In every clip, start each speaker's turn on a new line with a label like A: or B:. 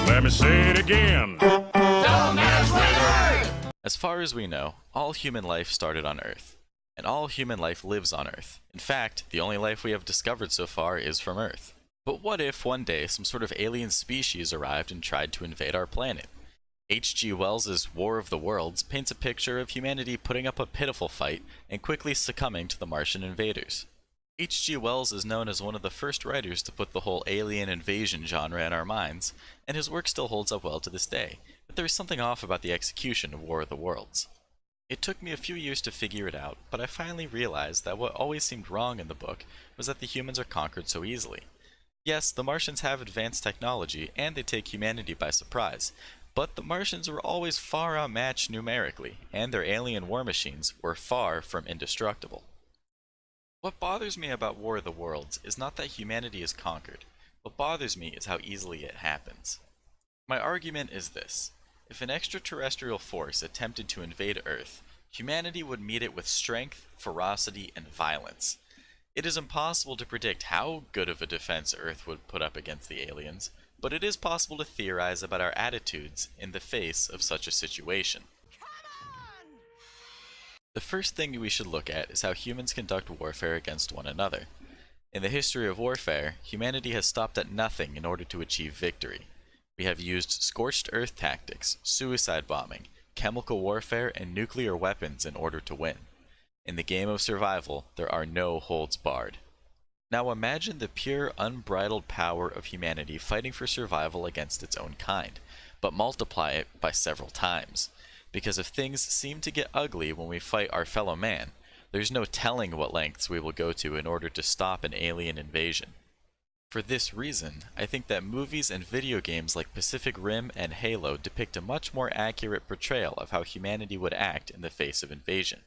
A: Let me say it again.
B: Don't mess with Earth!
C: As far as we know, all human life started on Earth, and all human life lives on Earth. In fact, the only life we have discovered so far is from Earth. But what if one day some sort of alien species arrived and tried to invade our planet? H.G. Wells' War of the Worlds paints a picture of humanity putting up a pitiful fight and quickly succumbing to the Martian invaders. H.G. Wells is known as one of the first writers to put the whole alien invasion genre in our minds, and his work still holds up well to this day, but there is something off about the execution of War of the Worlds. It took me a few years to figure it out, but I finally realized that what always seemed wrong in the book was that the humans are conquered so easily. Yes, the Martians have advanced technology, and they take humanity by surprise, but the Martians were always far outmatched numerically, and their alien war machines were far from indestructible. What bothers me about War of the Worlds is not that humanity is conquered. What bothers me is how easily it happens. My argument is this. If an extraterrestrial force attempted to invade Earth, humanity would meet it with strength, ferocity, and violence. It is impossible to predict how good of a defense Earth would put up against the aliens, but it is possible to theorize about our attitudes in the face of such a situation. The first thing we should look at is how humans conduct warfare against one another. In the history of warfare, humanity has stopped at nothing in order to achieve victory. We have used scorched earth tactics, suicide bombing, chemical warfare, and nuclear weapons in order to win. In the game of survival, there are no holds barred. Now imagine the pure, unbridled power of humanity fighting for survival against its own kind, but multiply it by several times. Because if things seem to get ugly when we fight our fellow man, there's no telling what lengths we will go to in order to stop an alien invasion. For this reason, I think that movies and video games like Pacific Rim and Halo depict a much more accurate portrayal of how humanity would act in the face of invasion.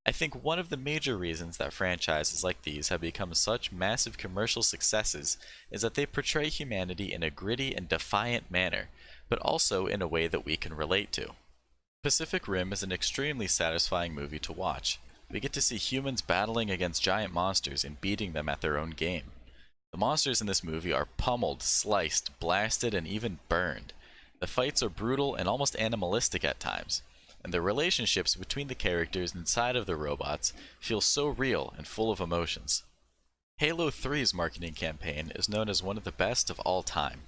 C: I think one of the major reasons that franchises like these have become such massive commercial successes is that they portray humanity in a gritty and defiant manner, but also in a way that we can relate to. Pacific Rim is an extremely satisfying movie to watch. We get to see humans battling against giant monsters and beating them at their own game. The monsters in this movie are pummeled, sliced, blasted, and even burned. The fights are brutal and almost animalistic at times, and the relationships between the characters inside of the robots feel so real and full of emotions. Halo 3's marketing campaign is known as one of the best of all time.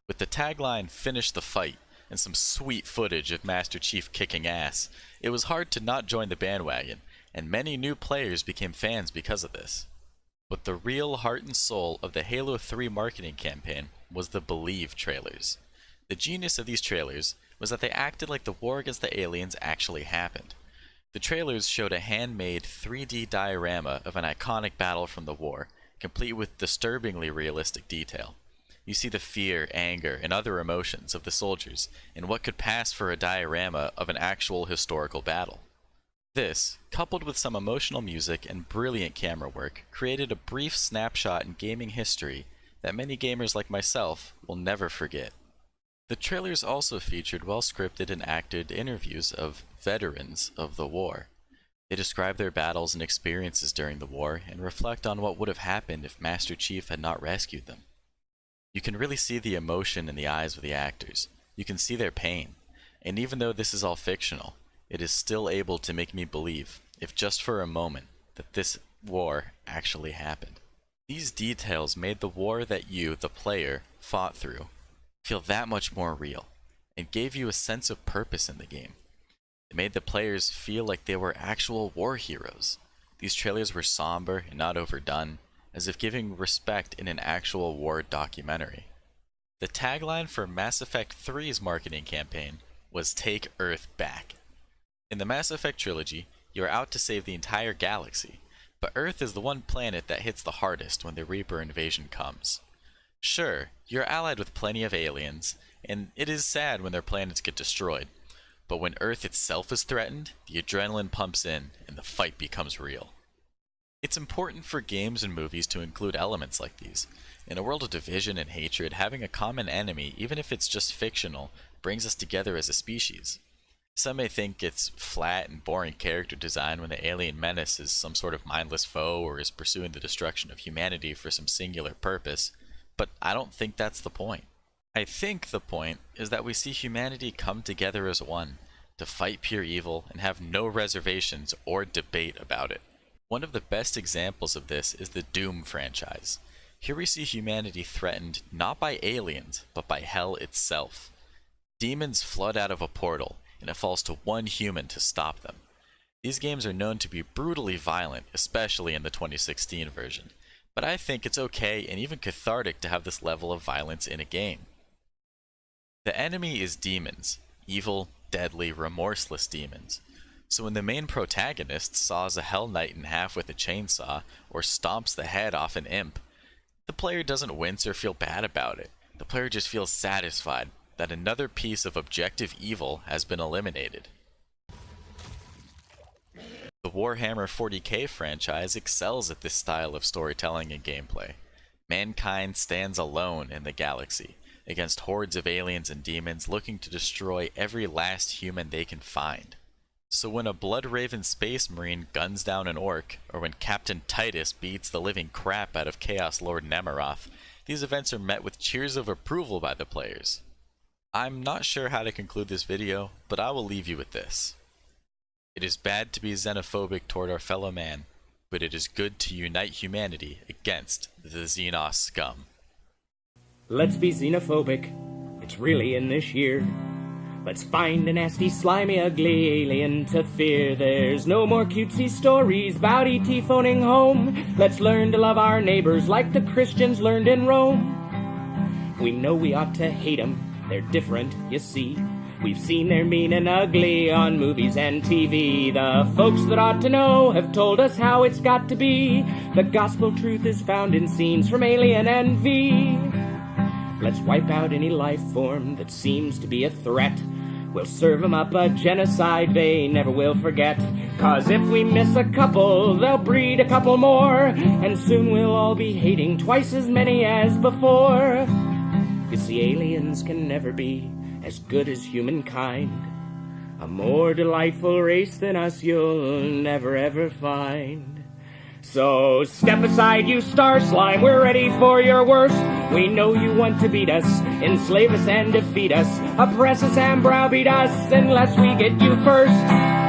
C: With the tagline, "Finish the fight," and some sweet footage of Master Chief kicking ass, it was hard to not join the bandwagon, and many new players became fans because of this. But the real heart and soul of the Halo 3 marketing campaign was the Believe trailers. The genius of these trailers was that they acted like the war against the aliens actually happened. The trailers showed a handmade 3D diorama of an iconic battle from the war, complete with disturbingly realistic detail. You see the fear, anger, and other emotions of the soldiers in what could pass for a diorama of an actual historical battle. This, coupled with some emotional music and brilliant camera work, created a brief snapshot in gaming history that many gamers like myself will never forget. The trailers also featured well-scripted and acted interviews of veterans of the war. They describe their battles and experiences during the war and reflect on what would have happened if Master Chief had not rescued them. You can really see the emotion in the eyes of the actors. You can see their pain. And even though this is all fictional, it is still able to make me believe, if just for a moment, that this war actually happened. These details made the war that you, the player, fought through feel that much more real, and gave you a sense of purpose in the game. It made the players feel like they were actual war heroes. These trailers were somber and not overdone, as if giving respect in an actual war documentary. The tagline for Mass Effect 3's marketing campaign was "Take Earth Back." In the Mass Effect trilogy, you are out to save the entire galaxy, but Earth is the one planet that hits the hardest when the Reaper invasion comes. Sure, you're allied with plenty of aliens, and it is sad when their planets get destroyed, but when Earth itself is threatened, the adrenaline pumps in and the fight becomes real. It's important for games and movies to include elements like these. In a world of division and hatred, having a common enemy, even if it's just fictional, brings us together as a species. Some may think it's flat and boring character design when the alien menace is some sort of mindless foe or is pursuing the destruction of humanity for some singular purpose, but I don't think that's the point. I think the point is that we see humanity come together as one, to fight pure evil and have no reservations or debate about it. One of the best examples of this is the Doom franchise. Here we see humanity threatened not by aliens, but by hell itself. Demons flood out of a portal, and it falls to one human to stop them. These games are known to be brutally violent, especially in the 2016 version, but I think it's okay and even cathartic to have this level of violence in a game. The enemy is demons, evil, deadly, remorseless demons. So when the main protagonist saws a Hell Knight in half with a chainsaw, or stomps the head off an imp, the player doesn't wince or feel bad about it. The player just feels satisfied that another piece of objective evil has been eliminated. The Warhammer 40k franchise excels at this style of storytelling and gameplay. Mankind stands alone in the galaxy, against hordes of aliens and demons looking to destroy every last human they can find. So when a Bloodraven space marine guns down an orc, or when Captain Titus beats the living crap out of Chaos Lord Nemeroth, these events are met with cheers of approval by the players. I'm not sure how to conclude this video, but I will leave you with this. It is bad to be xenophobic toward our fellow man, but it is good to unite humanity against the Xenos scum.
A: Let's be xenophobic, it's really in this year. Let's find a nasty, slimy, ugly alien to fear. There's no more cutesy stories about E.T. phoning home. Let's learn to love our neighbors like the Christians learned in Rome. We know we ought to hate them, they're different, you see. We've seen they're mean and ugly on movies and TV. The folks that ought to know have told us how it's got to be. The gospel truth is found in scenes from Alien and V. Let's wipe out any life form that seems to be a threat. We'll serve them up a genocide they never will forget. 'Cause if we miss a couple, they'll breed a couple more. And soon we'll all be hating twice as many as before. You see, aliens can never be as good as humankind. A more delightful race than us you'll never ever find. So step aside, you star slime, we're ready for your worst. We know you want to beat us, enslave us and defeat us, oppress us and browbeat us unless we get you first.